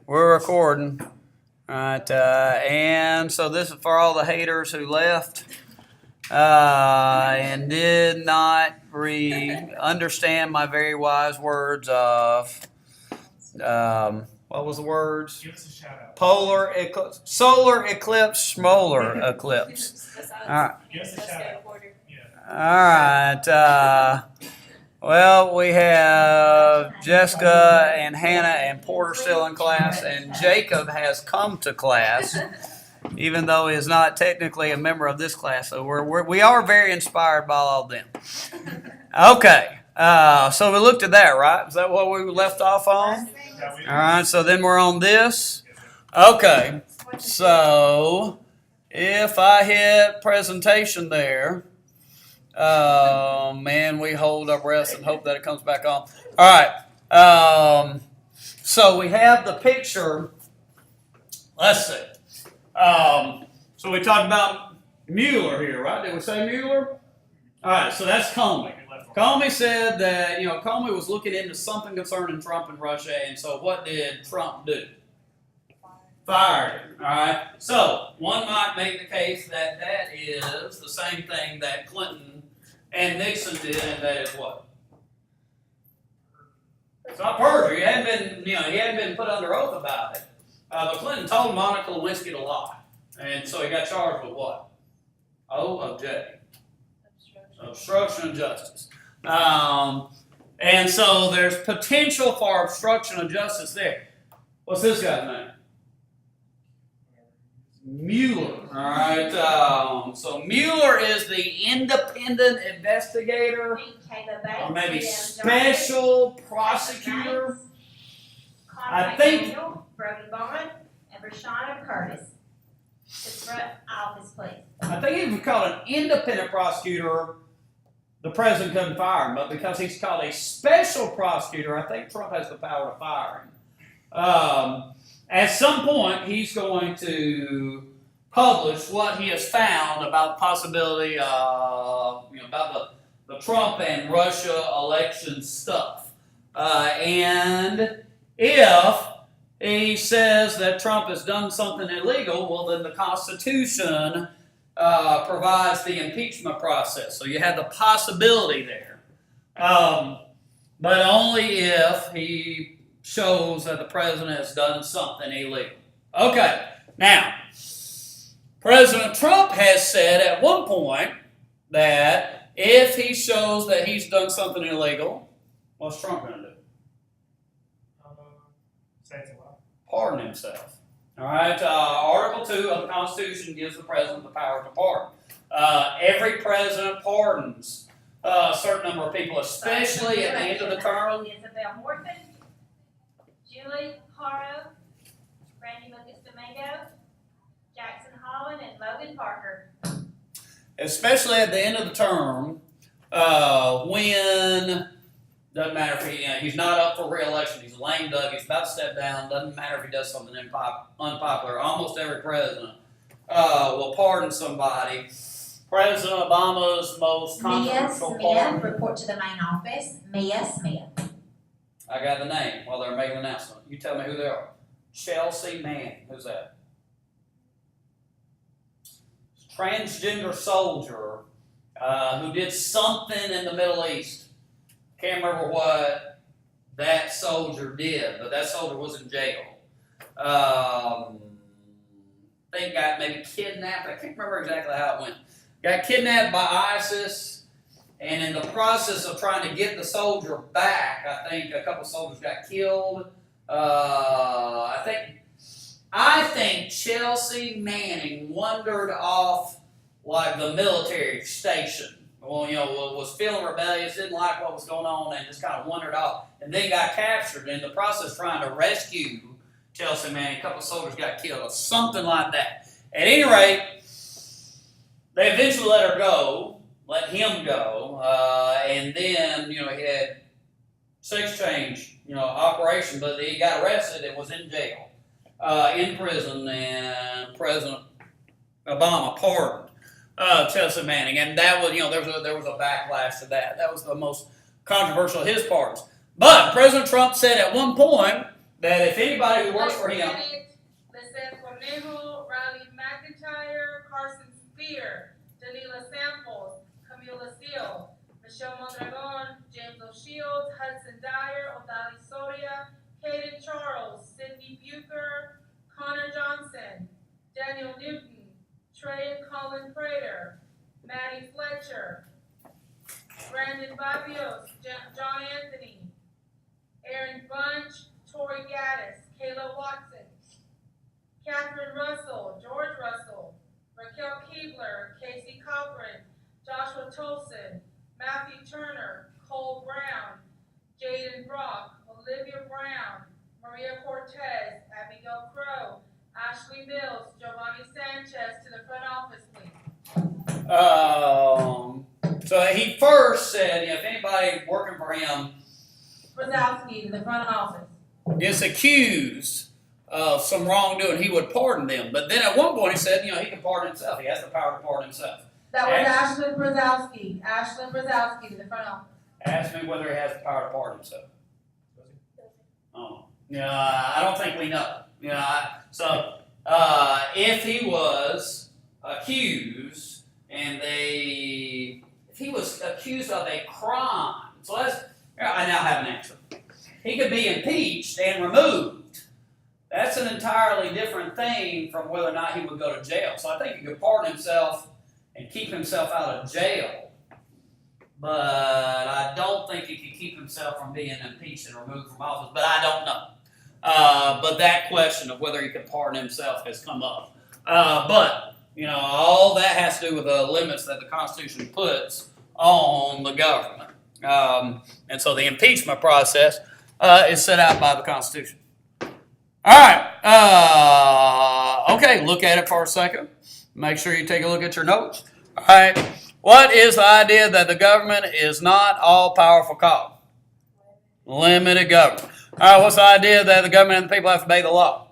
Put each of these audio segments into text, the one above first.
We're recording. All right, and so this is for all the haters who left and did not understand my very wise words of what was the words? Give us a shout out. Polar eclipse, solar eclipse, schmolar eclipse. All right. Give us a shout out. All right. Well, we have Jessica and Hannah and Porter still in class, and Jacob has come to class, even though he is not technically a member of this class. So we are very inspired by all of them. Okay. So we looked at that, right? Is that what we left off on? All right. So then we're on this. Okay. So if I hit presentation there. Man, we hold our breath and hope that it comes back on. All right. So we have the picture. Let's see. So we talked about Mueller here, right? Did we say Mueller? All right. So that's Comey. Comey said that, Comey was looking into something concerning Trump and Russia. And so what did Trump do? Fired him. All right. So one might make the case that that is the same thing that Clinton and Nixon did, and that is what? It's not perjury. He hadn't been put under oath about it. But Clinton told Monica Lewinsky to lie, and so he got charged with what? OJ. Obstruction of justice. And so there's potential for obstruction of justice there. What's this guy's name? Mueller. All right. So Mueller is the independent investigator, or maybe special prosecutor. I think. Brody Bond and Rashana Curtis. It's front office, please. I think he was called an independent prosecutor. The president couldn't fire him, but because he's called a special prosecutor, I think Trump has the power to fire him. At some point, he's going to publish what he has found about the possibility of, about the Trump and Russia election stuff. And if he says that Trump has done something illegal, well, then the Constitution provides the impeachment process. So you have the possibility there. But only if he shows that the president has done something illegal. Okay, now, President Trump has said at one point that if he shows that he's done something illegal, what's Trump going to do? Say it's a lie. Pardon himself. All right, Article 2 of the Constitution gives the president the power to pardon. Every president pardons a certain number of people, especially at the end of the term. Isabel Morton, Julie Haro, Randy Lucas Domingo, Jackson Holland, and Logan Parker. Especially at the end of the term, when doesn't matter if he's not up for re-election, he's a lame duck, he's about to step down, doesn't matter if he does something unpopular. Almost every president will pardon somebody. President Obama's most controversial pardon. Smith, report to the main office. Mia Smith. I got the name while they're making an announcement. You tell me who they are. Chelsea Manning. Who's that? Transgender soldier who did something in the Middle East. Can't remember what that soldier did, but that soldier was in jail. I think got maybe kidnapped. I can't remember exactly how it went. Got kidnapped by ISIS, and in the process of trying to get the soldier back, I think a couple soldiers got killed. I think Chelsea Manning wandered off like the military station. Well, was feeling rebellious, didn't like what was going on, and just kind of wandered off, and then got captured. In the process, trying to rescue Chelsea Manning, a couple of soldiers got killed, or something like that. At any rate, they eventually let him go, and then he had sex change, operation, but he got arrested and was in jail, in prison, and President Obama pardoned Chelsea Manning, and that was, there was a backlash to that. That was the most controversial of his pardons. But President Trump said at one point that if anybody who works for him, Lisette Cornejo, Riley McIntyre, Carson Spear, Danila Samples, Camila Steele, Michelle Mondragon, James O'Shields, Hudson Dyer, Odali Soria, Caden Charles, Cindy Bucher, Connor Johnson, Daniel Newton, Trey and Colin Prater, Maddie Fletcher, Brandon Babios, John Anthony, Aaron Bunch, Tori Gaddis, Kayla Watson, Catherine Russell, George Russell, Raquel Keebler, Casey Cochran, Joshua Tolson, Matthew Turner, Cole Brown, Jaden Brock, Olivia Brown, Maria Cortez, Abigail Crow, Ashley Mills, Giovanni Sanchez to the front office, please. so he first said, if anybody working for him Brzezowski to the front office. is accused of some wrongdoing, he would pardon them. But then at one point he said, he can pardon himself. He has the power to pardon himself. That was Ashlyn Brzezowski. Ashlyn Brzezowski to the front office. Ask me whether he has the power to pardon himself. Oh, I don't think we know. If he was accused if he was accused of a crime, I now have an answer. He could be impeached and removed. That's an entirely different thing from whether or not he would go to jail. So I think he could pardon himself and keep himself out of jail. But I don't think he could keep himself from being impeached and removed from office. But I don't know. But that question of whether he could pardon himself has come up. But all that has to do with the limits that the Constitution puts on the government. And so the impeachment process is set out by the Constitution. All right. Okay, look at it for a second. Make sure you take a look at your notes. All right. What is the idea that the government is not all-powerful called? Limited government. All right, what's the idea that the government and the people have to obey the law?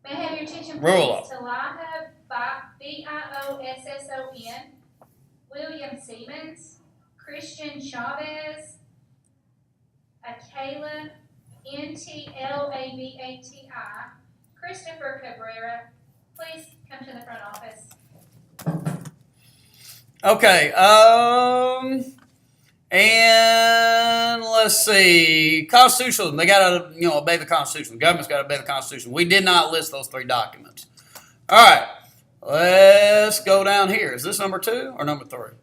May I have your attention, Rule please? Talaha Biosson, William Siemens, Christian Chavez, Akela Ntlabati, Christopher Cabrera. Please come to the front office. Okay, and let's see. Constitution, they got to, obey the Constitution. The government's got to obey the Constitution. We did not list those 3 documents. All right, let's go down here. Is this number 2 or number 3?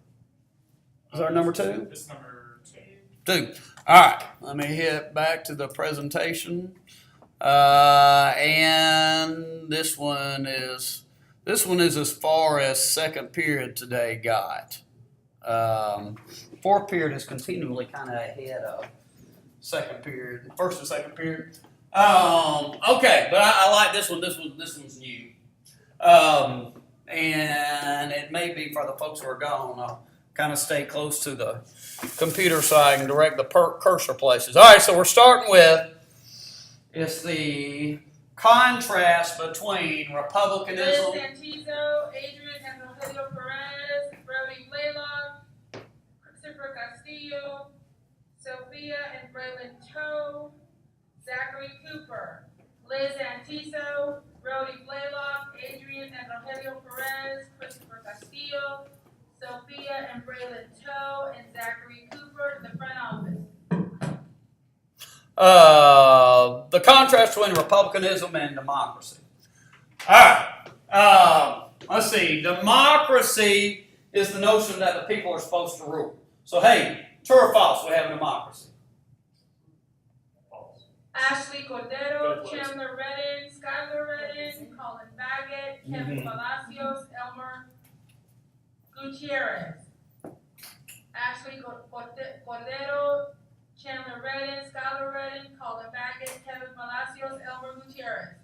Is our number 2? This number 2. All right, let me hit back to the presentation. And this one is as far as second period today got. Fourth period is continually kind of ahead of second period, first and second period. Okay, but I like this one. This one's new. And it may be for the folks who are gone. I'll kind of stay close to the computer so I can direct the cursor places. All right, so we're starting with the contrast between republicanism. Liz Santizo, Adrian and Rogelio Perez, Brody Blaylock, Christopher Castillo, Sophia and Braylon Toe, Zachary Cooper. Liz Antizo, Brody Blaylock, Adrian and Rogelio Perez, Christopher Castillo, Sophia and Braylon Toe, and Zachary Cooper to the front office. The contrast between republicanism and democracy. All right. Let's see. Democracy is the notion that the people are supposed to rule. So, hey, true or false, we have a democracy? false. Ashley Cordero, Good place. Chandler Redden, Skylar Redden, Colin Baggett, Kevin Palacios, Elmer Gutierrez. Ashley Cordero, Chandler Redden, Skylar Redden, Colin Baggett, Kevin Palacios, Elmer Gutierrez.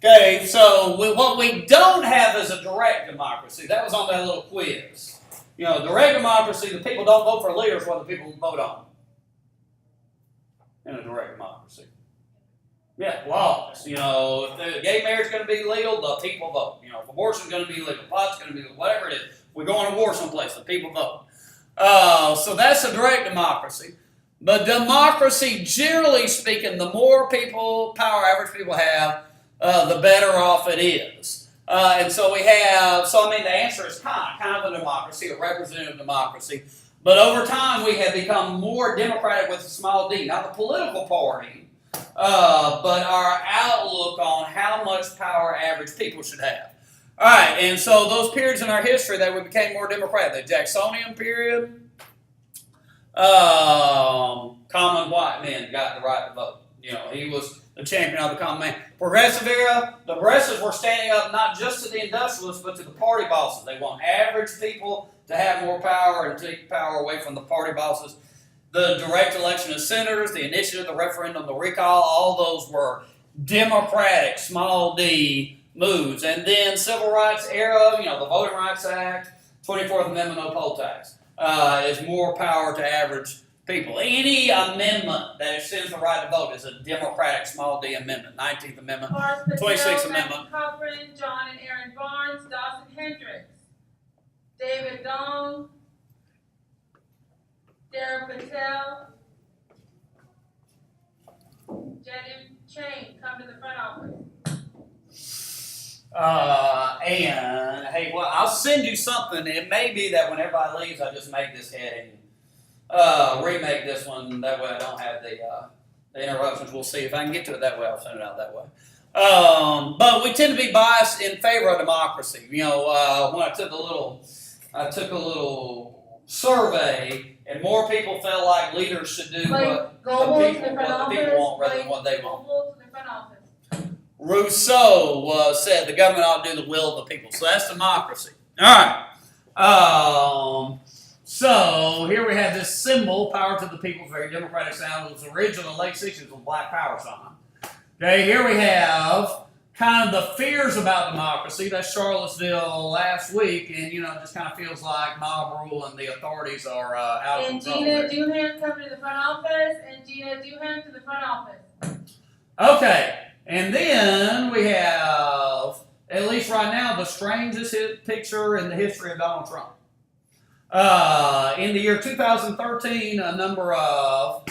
Okay, so what we don't have is a direct democracy. That was on that little quiz. Direct democracy, the people don't vote for leaders, what the people vote on. In a direct democracy. Yeah, laws. If the gay marriage is going to be legal, the people vote. If abortion is going to be legal, pot's going to be legal, whatever it is. If we go on a war someplace, the people vote. So that's a direct democracy. But democracy, generally speaking, the more power average people have, the better off it is. And so we have, the answer is kind of a democracy, a representative democracy. But over time, we have become more democratic with a small d, not the political party, but our outlook on how much power average people should have. All right, and so those periods in our history that we became more democratic, the Jacksonian period, common white men got the right to vote. He was the champion of the common man. Progressive era, the progressives were standing up not just to the industrialists, but to the party bosses. They want average people to have more power and take power away from the party bosses. The direct election of senators, the initiative, the referendum, the recall, all those were democratic, small d, moves. And then civil rights era, the Voting Rights Act, 24th Amendment, no poll tax, is more power to average people. Any amendment that extends the right to vote is a democratic small d amendment. 19th Amendment, 26th Amendment. Cochran, John and Aaron Barnes, Dawson Hendricks, David Dong, Dara Patel, Jadu Chain, come to the front office. And hey, well, I'll send you something. It may be that when everybody leaves, I just make this heading, remake this one. That way, I don't have the interruptions. We'll see if I can get to it that way. I'll send it out that way. But we tend to be biased in favor of democracy. When I took a little survey, and more people felt like leaders should do what the people want rather than what they want. Rousseau said the government ought to do the will of the people. So that's democracy. All right. So here we have this symbol, power to the people, very democratic sound. It was original in the late 60s with Black Power sign. Okay, here we have kind of the fears about democracy. That's Charlottesville last week, and just kind of feels like mob rule and the authorities are out of control. And Gina Doohan come to the front office, and Gina Doohan to the front office. Okay, and then we have, at least right now, the strangest picture in the history of Donald Trump. In the year 2013, a number of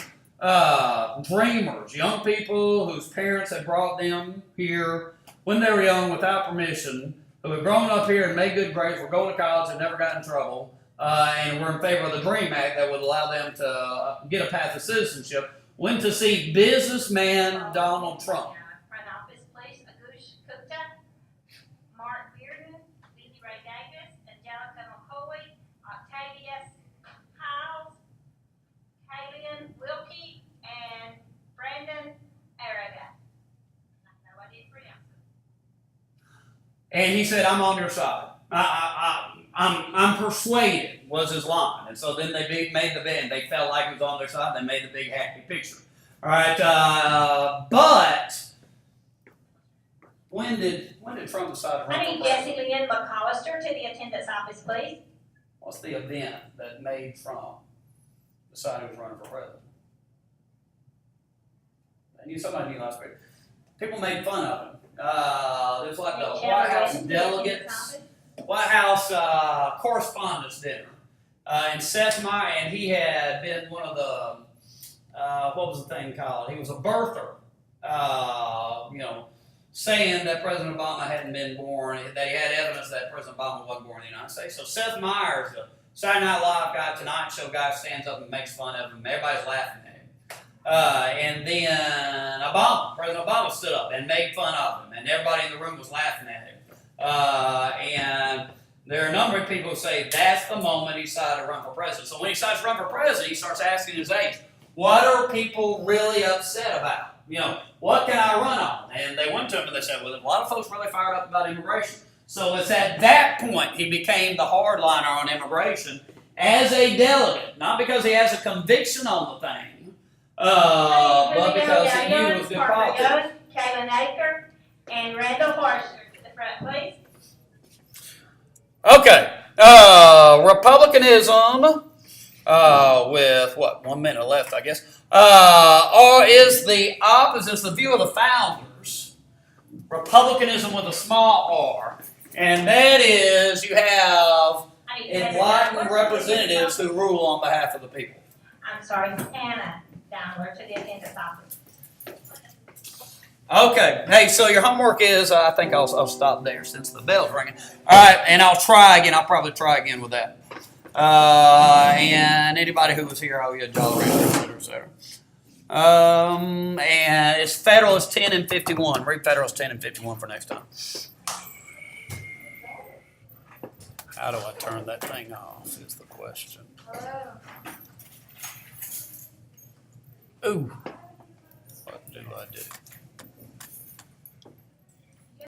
dreamers, young people whose parents had brought them here when they were young without permission, who had grown up here and made good grades, were going to college and never got in trouble, and were in favor of the DREAM Act that would allow them to get a path to citizenship, went to see businessman Donald Trump. Front office, please. Agush Gupta, Mark Bearden, Lily Ray Davis, Angelica McCoy, Octavius Hiles, Kalian Wilkie, and Brandon Araga. I know I did pronounce it. And he said, "I'm on your side. I'm persuaded," was his line. And so then they made the bid. They felt like he was on their side. They made the big happy picture. All right, but when did Trump decide to run I need for Jesse president? Lynn McCollister to the attendance office, please. What's the event that made Trump decide he was running for president? I knew somebody knew last week. People made fun of him. There's like the White House delegates. White House Correspondents' Dinner. And Seth Meyer, and he had been one of the, what was the thing called? He was a birther, saying that President Obama hadn't been born, that he had evidence that President Obama wasn't born in the United States. So Seth Meyers, the Saturday Night Live guy, Tonight Show guy, stands up and makes fun of him. Everybody's laughing at him. And then President Obama stood up and made fun of him, and everybody in the room was laughing at him. And there are a number of people who say that's the moment he decided to run for president. So when he decides to run for president, he starts asking his aides, what are people really upset about? What can I run on? And they went to him and they said, well, a lot of folks really fired up about immigration. So it's at that point he became the hardliner on immigration as a delegate. Not because he has a conviction on the thing, but because he knew it was good politics. Kaylin Aker, and Randall Forster to the front, please. Okay. Republicanism, with 1 minute left, I guess, or is the opposite, it's the view of the founders. Republicanism with a small r. And that is, you have enlightened representatives who rule on behalf of the people. I'm Hannah Downward to the attendance office. Okay. Hey, so your homework is, I think I'll stop there since the bell's ringing. All right, and I'll try again. I'll probably try again with that. And anybody who was here, oh yeah, Jolly Rancher, et cetera. And it's federal is 10 and 51. Read federal is 10 and 51 for next time. How do I turn that thing off is the question. Ooh.